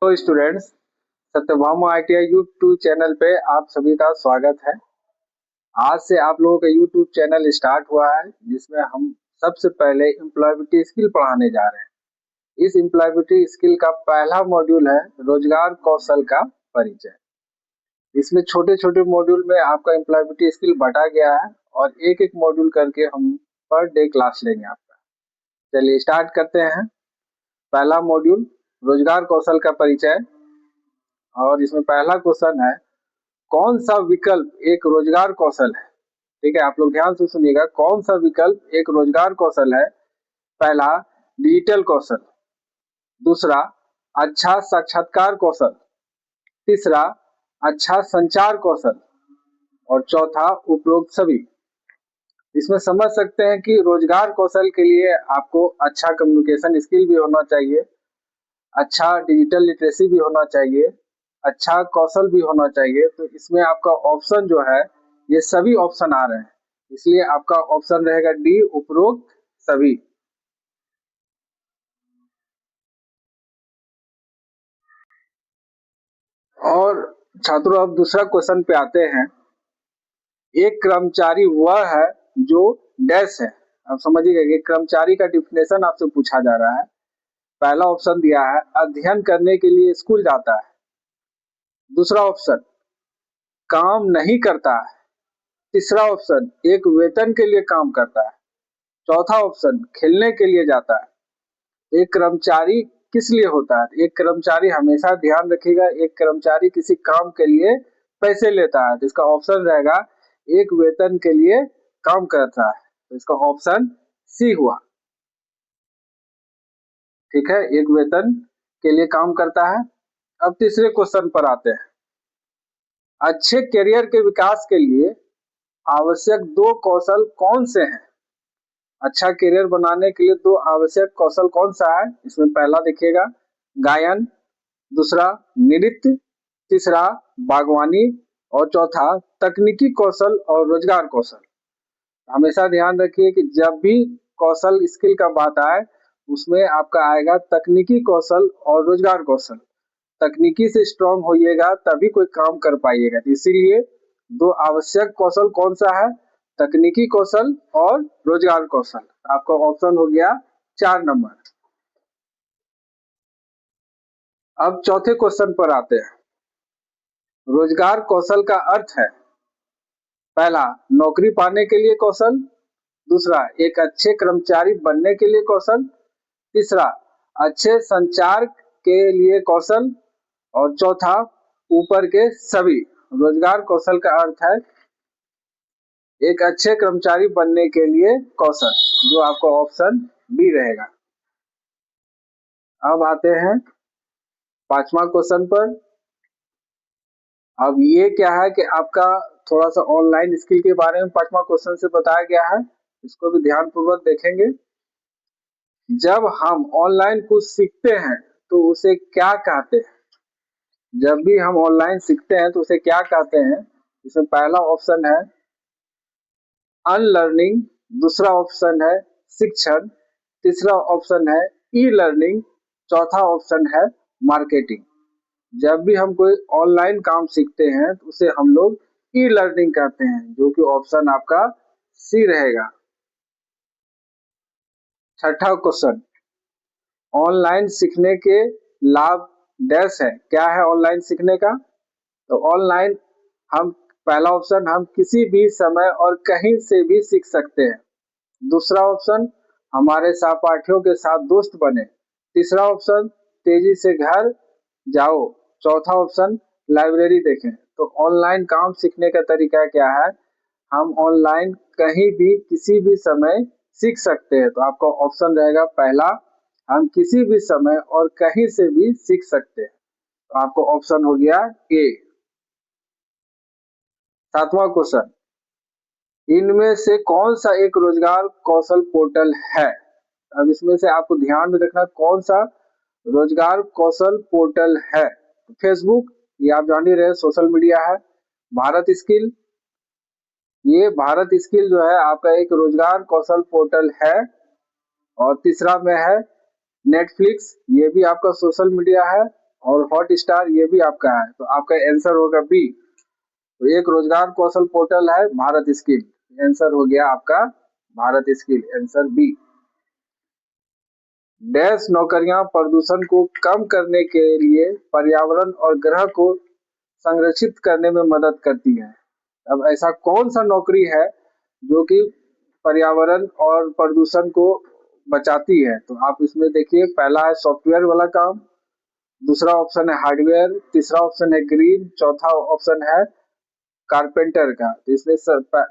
तो students, Satyabhama ITI YouTube channel पे आप सभी का स्वागत है। आज से आप लोगों का यूट्यूब चैनल स्टार्ट हुआ है, जिसमें हम सबसे पहले एम्प्लॉयबिलिटी स्किल पढ़ाने जा रहे हैं। इस एम्प्लॉयबिलिटी स्किल का पहला मॉड्यूल है रोजगार कौशल का परिचय। इसमें छोटे छोटे मॉड्यूल में आपका एम्प्लॉयबिलिटी स्किल बांटा गया है और एक एक मॉड्यूल करके हम पर डे क्लास लेंगे आपका। चलिए स्टार्ट करते हैं। पहला मॉड्यूल रोजगार कौशल का परिचय, और इसमें पहला क्वेश्चन है, कौन सा विकल्प एक रोजगार कौशल है। ठीक है, आप लोग ध्यान से सुनिएगा। कौन सा विकल्प एक रोजगार कौशल है? पहला डिजिटल कौशल, दूसरा अच्छा साक्षात्कार कौशल, तीसरा अच्छा संचार कौशल और चौथा उपरोक्त सभी। इसमें समझ सकते हैं कि रोजगार कौशल के लिए आपको अच्छा कम्युनिकेशन स्किल भी होना चाहिए, अच्छा डिजिटल लिटरेसी भी होना चाहिए, अच्छा कौशल भी होना चाहिए। तो इसमें आपका ऑप्शन जो है, ये सभी ऑप्शन आ रहे हैं, इसलिए आपका ऑप्शन रहेगा डी, उपरोक्त सभी। और छात्रों, अब दूसरा क्वेश्चन पे आते हैं। एक कर्मचारी वह है जो डैश है। अब समझिएगा, एक कर्मचारी का डिफिनेशन आपसे पूछा जा रहा है। पहला ऑप्शन दिया है अध्ययन करने के लिए स्कूल जाता है, दूसरा ऑप्शन काम नहीं करता है, तीसरा ऑप्शन एक वेतन के लिए काम करता है, चौथा ऑप्शन खेलने के लिए जाता है। एक कर्मचारी किस लिए होता है? एक कर्मचारी, हमेशा ध्यान रखिएगा, एक कर्मचारी किसी काम के लिए पैसे लेता है, तो इसका ऑप्शन रहेगा एक वेतन के लिए काम करता है। तो इसका ऑप्शन सी हुआ। ठीक है, एक वेतन के लिए काम करता है। अब तीसरे क्वेश्चन पर आते हैं। अच्छे करियर के विकास के लिए आवश्यक दो कौशल कौन से हैं? अच्छा करियर बनाने के लिए दो आवश्यक कौशल कौन सा है? इसमें पहला देखिएगा गायन, दूसरा नृत्य, तीसरा बागवानी और चौथा तकनीकी कौशल और रोजगार कौशल। हमेशा ध्यान रखिए कि जब भी कौशल स्किल का बात आए, उसमें आपका आएगा तकनीकी कौशल और रोजगार कौशल। तकनीकी से स्ट्रांग होइएगा तभी कोई काम कर पाइएगा। इसीलिए दो आवश्यक कौशल कौन सा है? तकनीकी कौशल और रोजगार कौशल। आपका ऑप्शन हो गया 4 नंबर। अब चौथे क्वेश्चन पर आते हैं। रोजगार कौशल का अर्थ है, पहला नौकरी पाने के लिए कौशल, दूसरा एक अच्छे कर्मचारी बनने के लिए कौशल, तीसरा अच्छे संचार के लिए कौशल और चौथा ऊपर के सभी। रोजगार कौशल का अर्थ है एक अच्छे कर्मचारी बनने के लिए कौशल, जो आपका ऑप्शन बी रहेगा। अब आते हैं पांचवा क्वेश्चन पर। अब ये क्या है कि आपका थोड़ा सा ऑनलाइन स्किल के बारे में पांचवा क्वेश्चन से बताया गया है, इसको भी ध्यान पूर्वक देखेंगे। जब हम ऑनलाइन कुछ सीखते हैं तो उसे क्या कहते हैं? जब भी हम ऑनलाइन सीखते हैं तो उसे क्या कहते हैं? इसमें पहला ऑप्शन है अनलर्निंग, दूसरा ऑप्शन है शिक्षण, तीसरा ऑप्शन है ई लर्निंग, चौथा ऑप्शन है मार्केटिंग। जब भी हम कोई ऑनलाइन काम सीखते हैं तो उसे हम लोग ई लर्निंग कहते हैं, जो कि ऑप्शन आपका सी रहेगा। छठा क्वेश्चन, ऑनलाइन सीखने के लाभ डैश है। क्या है ऑनलाइन सीखने का? तो ऑनलाइन हम, पहला ऑप्शन, हम किसी भी समय और कहीं से भी सीख सकते हैं। दूसरा ऑप्शन, हमारे सहपाठियों के साथ दोस्त बने। तीसरा ऑप्शन, तेजी से घर जाओ। चौथा ऑप्शन, लाइब्रेरी देखें। तो ऑनलाइन काम सीखने का तरीका क्या है? हम ऑनलाइन कहीं भी किसी भी समय सीख सकते हैं। तो आपका ऑप्शन रहेगा पहला, हम किसी भी समय और कहीं से भी सीख सकते हैं। तो आपको ऑप्शन हो गया ए। सातवां क्वेश्चन, इनमें से कौन सा एक रोजगार कौशल पोर्टल है? अब इसमें से आपको ध्यान में रखना कौन सा रोजगार कौशल पोर्टल है। फेसबुक, ये आप जान ही रहे, सोशल मीडिया है। भारत स्किल, ये भारत स्किल जो है आपका एक रोजगार कौशल पोर्टल है। और तीसरा में है नेटफ्लिक्स, ये भी आपका सोशल मीडिया है। और हॉट स्टार ये भी आपका है, तो आपका आंसर होगा बी। तो एक रोजगार कौशल पोर्टल है भारत स्किल, आंसर हो गया आपका Bharat skill, answer B. Dash नौकरियां प्रदूषण को कम करने के लिए पर्यावरण और ग्रह को संरक्षित करने में मदद करती है। अब ऐसा कौन सा नौकरी है जो कि पर्यावरण और प्रदूषण को बचाती है? तो आप इसमें देखिए, पहला है सॉफ्टवेयर वाला काम, दूसरा ऑप्शन है हार्डवेयर, तीसरा ऑप्शन है ग्रीन, चौथा ऑप्शन है कारपेंटर का। तो इसमें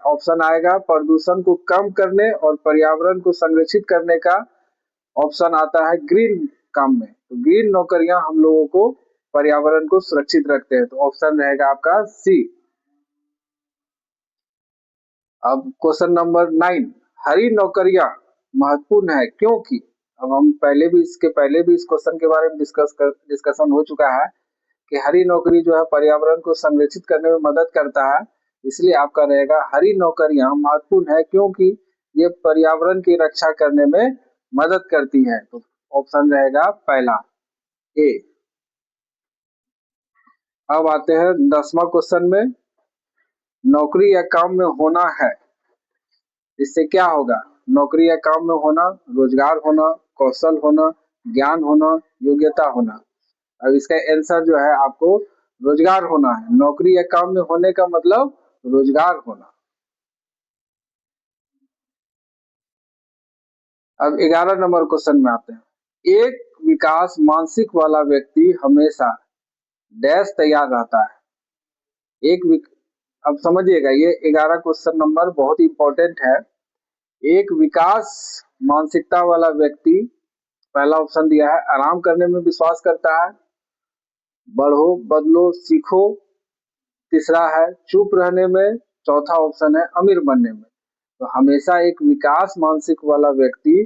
ऑप्शन आएगा प्रदूषण को कम करने और पर्यावरण को संरक्षित करने का, ऑप्शन आता है ग्रीन काम में। तो ग्रीन नौकरियां हम लोगों को पर्यावरण को सुरक्षित रखते हैं, तो ऑप्शन रहेगा आपका सी। अब क्वेश्चन नंबर 9, हरी नौकरियां महत्वपूर्ण है क्योंकि? अब हम इसके पहले भी इस क्वेश्चन के बारे में डिस्कशन हो चुका है कि हरी नौकरी जो है पर्यावरण को संरक्षित करने में मदद करता है, इसलिए आपका रहेगा हरी नौकरियां महत्वपूर्ण है क्योंकि ये पर्यावरण की रक्षा करने में मदद करती है। तो ऑप्शन रहेगा पहला ए। अब आते हैं 10वां क्वेश्चन में, नौकरी या काम में होना है, इससे क्या होगा? नौकरी या काम में होना, रोजगार होना, कौशल होना, ज्ञान होना, योग्यता होना। अब इसका आंसर जो है आपको रोजगार होना है। नौकरी या काम में होने का मतलब रोजगार होना। अब 11 नंबर क्वेश्चन में आते हैं, एक विकास मानसिक वाला व्यक्ति हमेशा डैश तैयार रहता है। अब समझिएगा, ये 11 क्वेश्चन नंबर बहुत इंपॉर्टेंट है। एक विकास मानसिकता वाला व्यक्ति, पहला ऑप्शन दिया है आराम करने में विश्वास करता है, बढ़ो बदलो सीखो, तीसरा है चुप रहने में, चौथा ऑप्शन है अमीर बनने में। तो हमेशा एक विकास मानसिक वाला व्यक्ति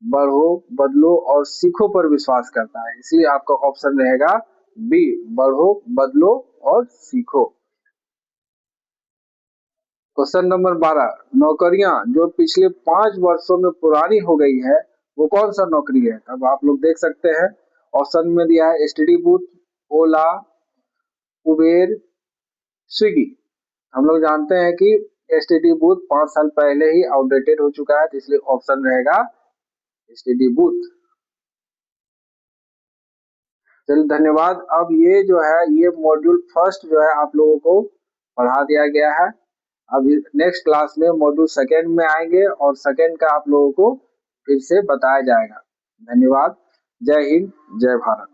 बढ़ो बदलो और सीखो पर विश्वास करता है, इसलिए आपका ऑप्शन रहेगा बी, बढ़ो बदलो और सीखो। क्वेश्चन नंबर 12, नौकरियां जो पिछले 5 वर्षों में पुरानी हो गई है वो कौन सा नौकरी है? अब आप लोग देख सकते हैं, ऑप्शन में दिया है एसटीडी बूथ, ओला, उबेर, स्विगी। हम लोग जानते हैं कि एसटीडी बूथ 5 साल पहले ही आउटडेटेड हो चुका है, तो इसलिए ऑप्शन रहेगा एसटीडी बूथ। चलिए धन्यवाद। अब ये जो है ये मॉड्यूल फर्स्ट जो है आप लोगों को पढ़ा दिया गया है। अब नेक्स्ट क्लास में मॉड्यूल सेकेंड में आएंगे और सेकेंड का आप लोगों को फिर से बताया जाएगा। धन्यवाद। जय हिंद, जय भारत।